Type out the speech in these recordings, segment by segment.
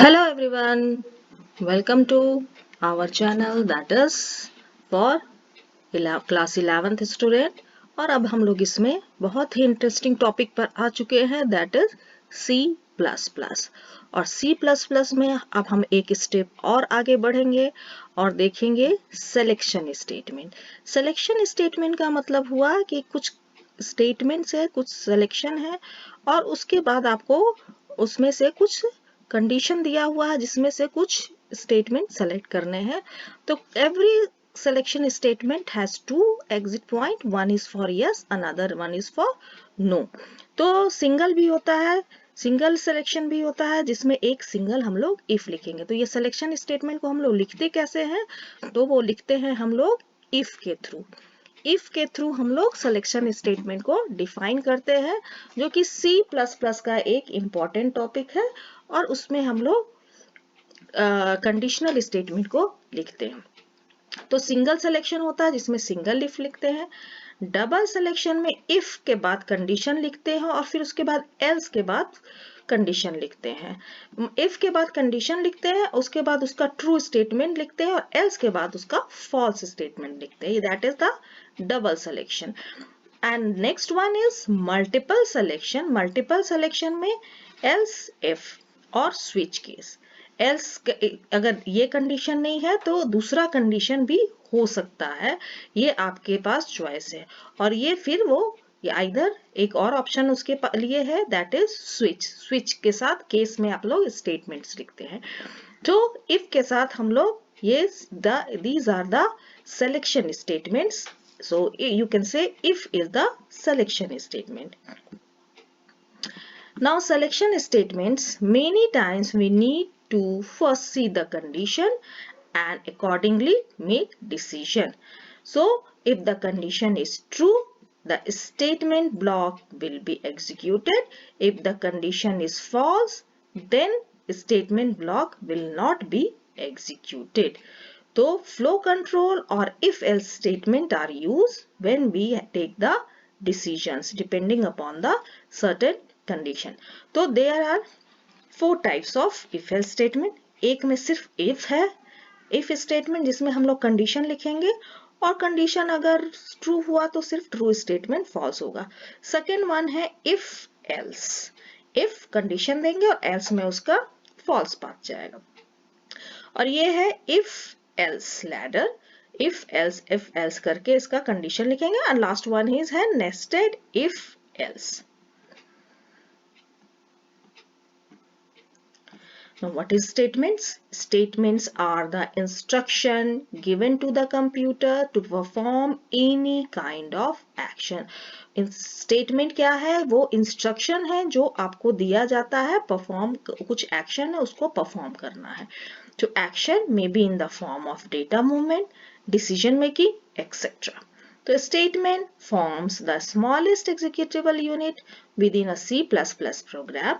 Hello everyone, welcome to our channel that is for class 11th student। और अब हम लोग इसमें बहुत ही इंटरेस्टिंग टॉपिक पर आ चुके हैं दैट इज C++। और C++ में अब हम एक स्टेप और आगे बढ़ेंगे और देखेंगे सिलेक्शन स्टेटमेंट। सिलेक्शन स्टेटमेंट का मतलब हुआ कि कुछ स्टेटमेंट्स है, कुछ सिलेक्शन है और उसके बाद आपको उसमें से कुछ कंडीशन दिया हुआ है जिसमें से कुछ स्टेटमेंट सेलेक्ट करने हैं। तो every selection statement has two exit point, one is for yes, another one is for no। तो सिंगल भी होता है, सिंगल सिलेक्शन भी होता है जिसमें एक सिंगल हम लोग इफ लिखेंगे। तो ये सिलेक्शन स्टेटमेंट को हम लोग लिखते कैसे हैं, तो वो लिखते हैं हम लोग इफ के थ्रू। इफ के थ्रू हम लोग सिलेक्शन स्टेटमेंट को डिफाइन करते हैं, जो कि C++ का एक इम्पॉर्टेंट टॉपिक है और उसमें हम लोग कंडीशनल स्टेटमेंट को लिखते हैं। तो सिंगल सिलेक्शन होता है जिसमें सिंगल इफ लिखते हैं, डबल सिलेक्शन में इफ के बाद कंडीशन लिखते हैं और फिर उसके बाद एल्स के बाद कंडीशन लिखते हैं। इफ के बाद कंडीशन लिखते हैं, उसके बाद उसका ट्रू स्टेटमेंट लिखते हैं और एल्स के बाद उसका फॉल्स स्टेटमेंट लिखते हैं। That is the double selection. And next one is multiple selection. Multiple selection में एल्स, इफ और स्विच केस। एल्स अगर ये कंडीशन नहीं है तो दूसरा कंडीशन भी हो सकता है, ये आपके पास चॉइस है। और ये फिर वो आइदर एक और ऑप्शन उसके लिए है दैट इज स्विच। स्विच के साथ केस में आप लोग स्टेटमेंट्स लिखते हैं। तो इफ के साथ हम लोग ये these are the selection statements, so you can say if is the selection statement. Now selection statements, many times we need to first see the condition and accordingly make decision. So if the condition is true, the statement block will be executed. If the condition is false, then statement block will not be executed. So flow control or if else statement are used when we take the decisions depending upon the certain condition. तो there are 4 types of if else statement। एक में सिर्फ if है, if statement जिसमें हम लोग condition लिखेंगे और कंडीशन अगर ट्रू हुआ तो सिर्फ ट्रू स्टेटमेंट, फॉल्स होगा। सेकेंड वन है इफ एल्स। इफ कंडीशन देंगे और एल्स में उसका फॉल्स पार्ट जाएगा। और ये है if else ladder. If else करके इसका कंडीशन लिखेंगे और लास्ट वन इज है nested if else. Now what is statements? Statements are the instruction given to the computer to perform any kind of action. Statement क्या है? वो instruction है जो आपको दिया जाता है, perform कुछ action है उसको perform करना है। So action may be in the form of data movement, decision making, etc. The statement forms the smallest executable unit within a C++ program.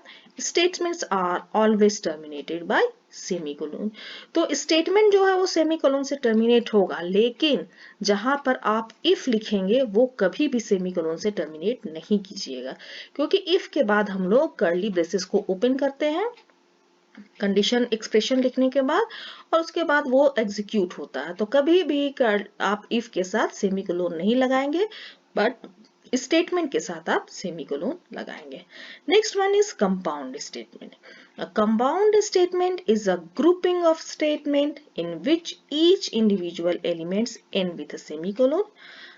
Statements are always terminated by semicolon. तो statement जो है वो semicolon से terminate होगा, लेकिन जहां पर आप if लिखेंगे वो कभी भी semicolon से terminate नहीं कीजिएगा, क्योंकि if के बाद हम लोग curly braces को open करते हैं कंडीशन एक्सप्रेशन लिखने के बाद और उसके बाद वो एग्जीक्यूट होता है। तो कभी भी आप इफ के साथ सेमीकोलन नहीं लगाएंगे, बट स्टेटमेंट के साथ आप सेमीकोलन लगाएंगे। Next one is compound statement. A compound statement is a grouping of statement in which each individual elements end with a semicolon.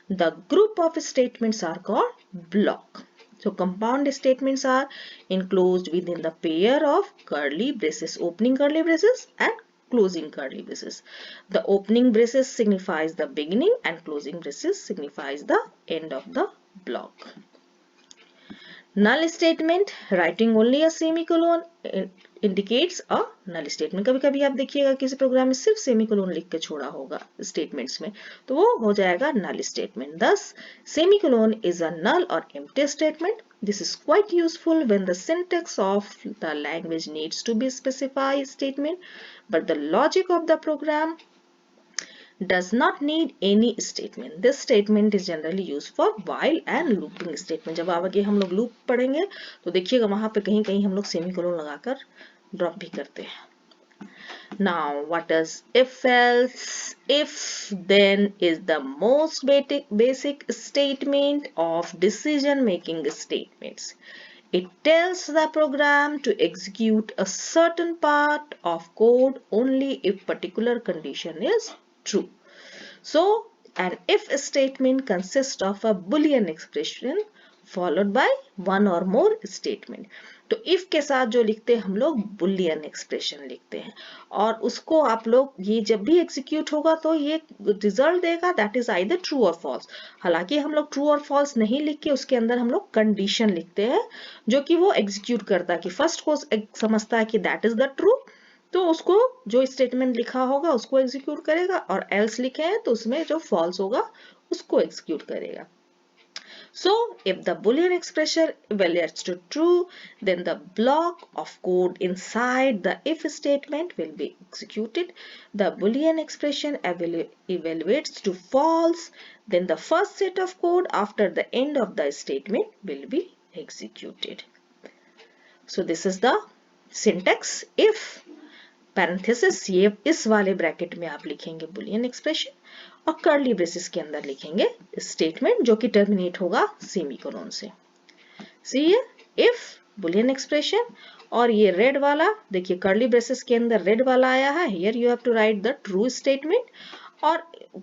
The group of statements are called block. So compound statements are enclosed within the pair of curly braces, opening curly braces and closing curly braces. The opening braces signifies the beginning and closing braces signifies the end of the block. Null statement, writing only a semicolon indicates a null statement. कभी कभी आप देखिएगा किसी programme में सिर्फ semicolon लिख के छोड़ा होगा स्टेटमेंट्स में, तो वो हो जाएगा null statement. Thus, semicolon is a null or empty statement. This is quite useful when the syntax of the language needs to be specified statement, but the logic of the program does not need any statement. This statement is generally used for while and looping statement. जब आगे हम लोग loop पढ़ेंगे तो देखिएगा वहां पे कहीं कहीं हम लोग सेमीकोलन लगाकर ड्रॉप भी करते हैं। Now, what is if else? If then is the most basic statement of decision making statements. It tells the program to execute a certain part of code only if particular condition is true. So, an if statement consists of a Boolean expression followed by one or more statement. तो if के साथ जो लिखते हैं हम लोग Boolean expression लिखते हैं और उसको आप लोग ये जब भी execute होगा तो ये result देगा that is either true or false. हालांकि हम लोग true और false नहीं लिख के उसके अंदर हम लोग condition लिखते हैं जो कि वो execute करता है कि first को समझता है कि that is the true, तो उसको जो स्टेटमेंट लिखा होगा उसको एग्जीक्यूट करेगा और एल्स लिखे हैं तो उसमें जो फॉल्स होगा उसको एग्जीक्यूट करेगा. So if the Boolean expression evaluates to true, then the block of code inside the if statement will be executed. The Boolean expression evaluates to false, then the first set of code after the end of the statement will be executed. So this is the syntax. If parenthesis ये इस वाले bracket में आप लिखेंगे Boolean expression और curly braces के अंदर लिखेंगे स्टेटमेंट जो कि टर्मिनेट होगा सेमीकोलन से. सी इफ बुलियन एक्सप्रेशन और ये रेड वाला देखिए कर्ली ब्रेसेस के अंदर रेड वाला आया है, here you have to write the true statement और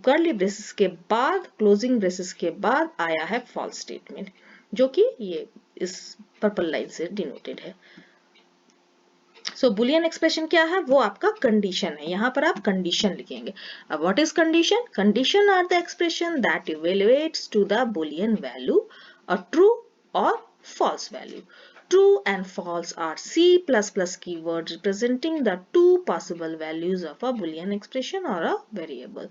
कर्ली ब्रेसेस के बाद क्लोजिंग ब्रेसेस के बाद आया है फॉल्स स्टेटमेंट जो कि ये इस पर्पल लाइन से डिनोटेड है. सो बुलियन एक्सप्रेशन क्या है, वो आपका कंडीशन है, यहां पर आप कंडीशन लिखेंगे. अब what is condition? Condition are the expression that evaluates to the boolean value a true or false value. True and false are C++ keywords representing the two possible values of a Boolean expression or a variable.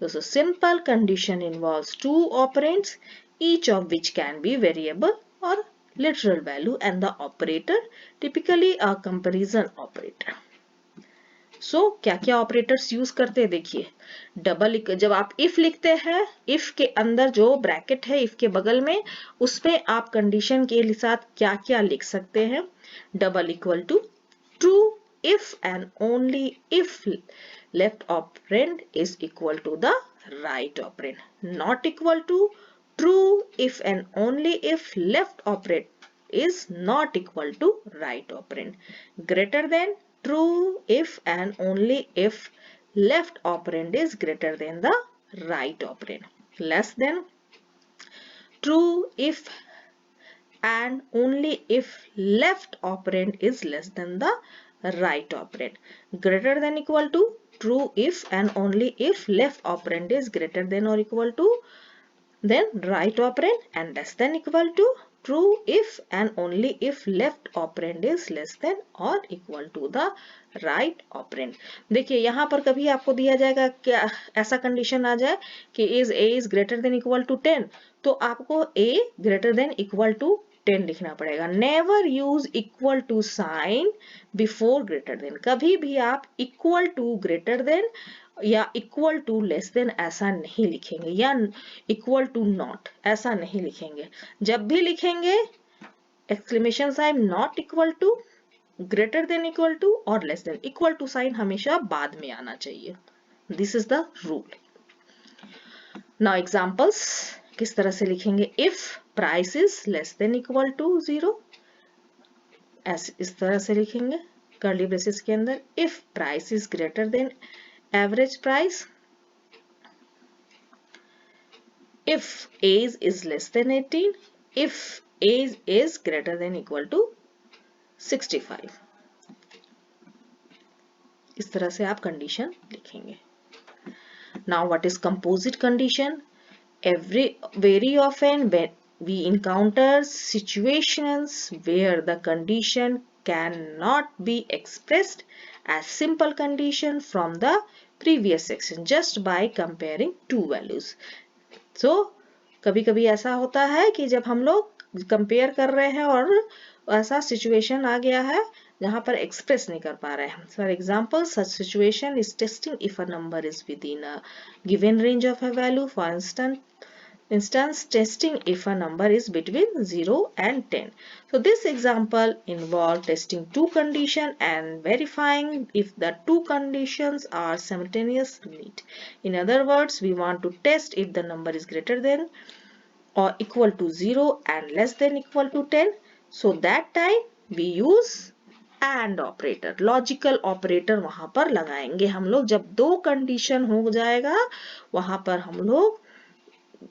So simple condition involves two operands, each of which can be variable or literal value and the operator typically a comparison operator. So क्या क्या operators use करते हैं देखिए. Double जब आप if लिखते हैं if के अंदर जो ब्रैकेट है इफ के बगल में उसमें आप कंडीशन के साथ क्या क्या लिख सकते हैं. Double equal to true if and only if left operand is equal to the right operand. Not equal to true if and only if left operand is not equal to right operand. Greater than true if and only if left operand is greater than the right operand. Less than true if and only if left operand is less than the right operand. Greater than equal to true if and only if left operand is greater than or equal to then right operand, and less than equal to true if and only if left operand is less than or equal to the right operand. देखिए यहाँ पर कभी आपको दिया जाएगा क्या ऐसा condition आ जाए कि a is greater than equal to 10 तो आपको a greater than equal to 10 लिखना पड़ेगा. Never use equal to sign before greater than. कभी भी आप इक्वल टू ग्रेटर देन या इक्वल टू लेस देन ऐसा नहीं लिखेंगे या इक्वल टू नॉट ऐसा नहीं लिखेंगे. जब भी लिखेंगे exclamation sign not equal to, greater than equal to और less than. Equal to sign हमेशा बाद में आना चाहिए. This is the rule. Now examples किस तरह से लिखेंगे. If price is less than equal to 0 ऐसे इस तरह से लिखेंगे कर्ली ब्रेसेस के अंदर. If price is greater then average price, if age is less than 18, if age is greater than equal to 65. इस तरह से आप कंडीशन लिखेंगे. Now what is composite condition? Very often when we encounter situations where the condition cannot be expressed as simple condition from the previous section just by comparing two values. So कभी कभी ऐसा होता है कि जब हम लोग कंपेयर कर रहे हैं और ऐसा सिचुएशन आ गया है जहां पर एक्सप्रेस नहीं कर पा रहे हैं. For example such situation is testing if a number is within a given range of a value. For instance instance testing if a number is between 0 and 10. So this example involved testing two conditions and verifying if the two conditions are simultaneously met. In other words, we want to test if the number is greater than or equal to 0 and less than equal to 10. So that time we use AND operator, logical operator वहां पर लगाएंगे हम लोग। जब दो condition हो जाएगा वहां पर हम लोग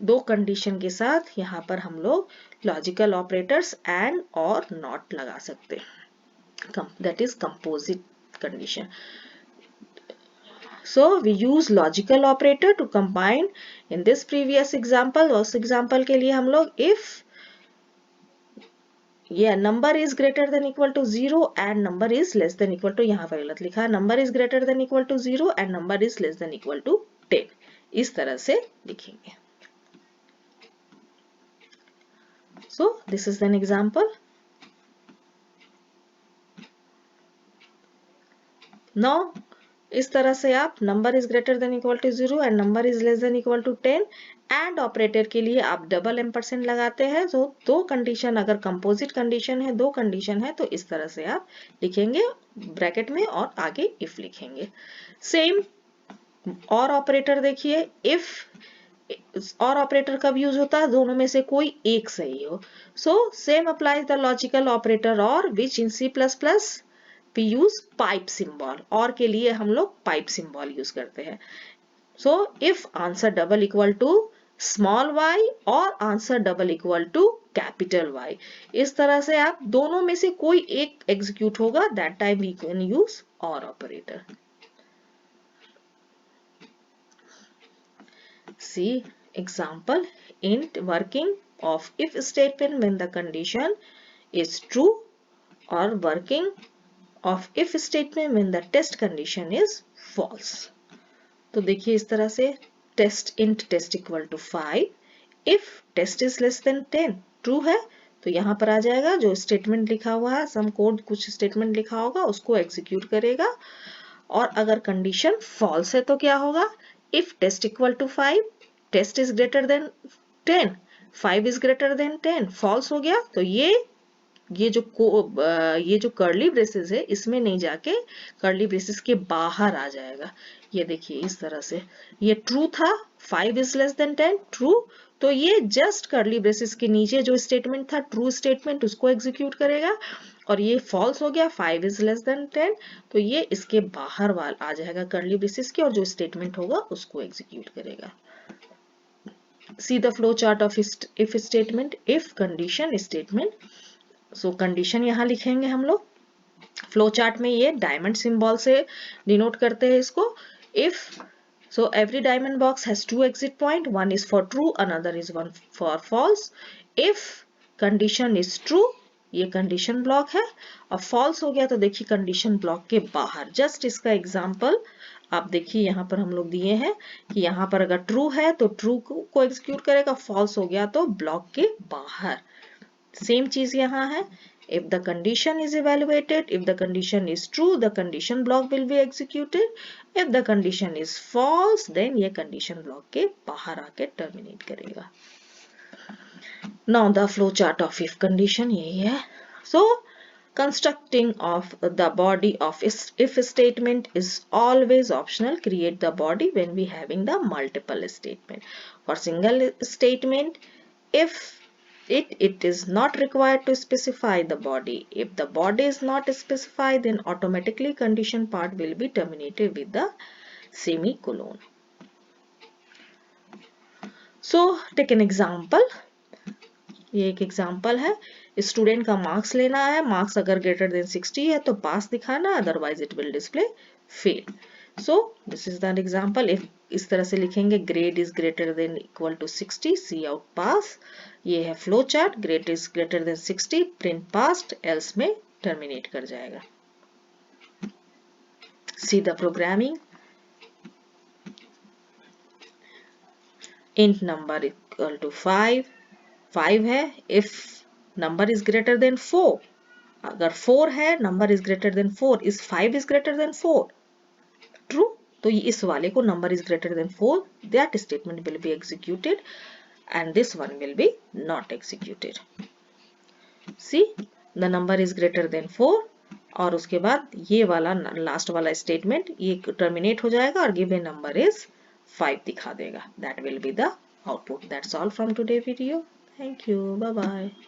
दो कंडीशन के साथ यहाँ पर हम लोग लॉजिकल ऑपरेटर्स एंड और नॉट लगा सकते हैं, that is composite condition. So we use logical operator to combine in this previous example। उस example के लिए हम लोग if number is greater than equal to 0 and number is less than equal to, यहाँ पर गलत लिखा है, number is greater than equal to 0 and number is less than equal to 10, इस तरह से लिखेंगे। So this is an example। Now इस तरह से आप number is greater than equal to 0 and number is less than equal to 10 and operator के लिए आप डबल एम्परसेंड लगाते हैं। तो दो कंडीशन, अगर कंपोजिट कंडीशन है, दो कंडीशन है, तो इस तरह से आप लिखेंगे ब्रैकेट में और आगे इफ लिखेंगे। सेम और ऑपरेटर देखिए, इफ और ऑपरेटर कब यूज होता है, दोनों में से कोई एक सही हो। So same applies the logical operator और विच इन C++ we use pipe symbol, और के लिए हम लोग पाइप सिंबल यूज करते हैं। So if answer double equal to small y और answer double equal to capital Y, इस तरह से आप दोनों में से कोई एक एग्जीक्यूट होगा, that time we can use or operator. See example in working of if statement when the condition is true और वर्किंग of if statement when the test condition is false। तो देखिए इस तरह से test int test equal to 5, if test is less than 10 true है तो यहाँ पर आ जाएगा जो स्टेटमेंट लिखा हुआ है, सम कोड कुछ स्टेटमेंट लिखा होगा उसको एग्जीक्यूट करेगा। और अगर कंडीशन फॉल्स है तो क्या होगा, if test equal to 5 test is greater than 10 5 is greater than 10 false हो गया तो ये जो कर्ली ब्रेसेस है इसमें नहीं जाके कर्ली ब्रेसेस के बाहर आ जाएगा। ये देखिए इस तरह से, ये ट्रू था 5 इज लेस देन 10 ट्रू, तो ये जस्ट कर्ली ब्रेसेस के नीचे जो स्टेटमेंट था ट्रू स्टेटमेंट उसको एग्जीक्यूट करेगा। और ये फॉल्स हो गया 5 इज लेस देन 10, तो ये इसके बाहर वाल आ जाएगा कर्ली ब्रेसेस के और जो स्टेटमेंट होगा उसको एग्जीक्यूट करेगा। See the flow chart of if statement, if condition statement. So condition यहाँ लिखेंगे हम लोग, फ्लो चार्ट में ये डायमंड सिंबल से डिनोट करते हैं इसको। If so every diamond box has two exit point, one is for true another is one for false. If condition is true ये कंडीशन ब्लॉक है, और फॉल्स हो गया तो देखिए कंडीशन ब्लॉक के बाहर। जस्ट इसका एग्जाम्पल आप देखिए यहाँ पर हम लोग दिए हैं कि यहाँ पर अगर ट्रू है तो ट्रू को एग्जीक्यूट करेगा, फॉल्स हो गया तो ब्लॉक के बाहर। सेम चीज यहाँ है, if the condition is evaluated, if the condition is true the condition block will be executed, if the condition is false then ये condition block के बाहर आके terminate करेगा। now the flow chart of if condition यही है। so constructing of the body of if statement is always optional, create the body when we having the multiple statement। for single statement if it is not required to specify the body, if the body is not specified then automatically condition part will be terminated with the semicolon। so take an example, ये एक example है, student का marks लेना है, marks अगर greater than 60 है तो pass दिखाना, otherwise it will display fail. So this is the example, if इस तरह से लिखेंगे grade is greater than equal to 60 cout pass. ये है flow chart, grade is greater than 60 print past, else में टर्मिनेट कर जाएगा। See the programming, int number equal to 5 है, if number is greater than 4, अगर 4 है number is greater than 4, is 5 is greater than 4 true, तो इस वाले को number is greater than 4 that statement will be executed. and this one will be not executed. See, the number is greater than 4 और उसके बाद ये वाला last वाला स्टेटमेंट ये टर्मिनेट हो जाएगा और गिवन नंबर इज 5 दिखा देगा. That will be the output. That's all from today video. Thank you. Bye bye.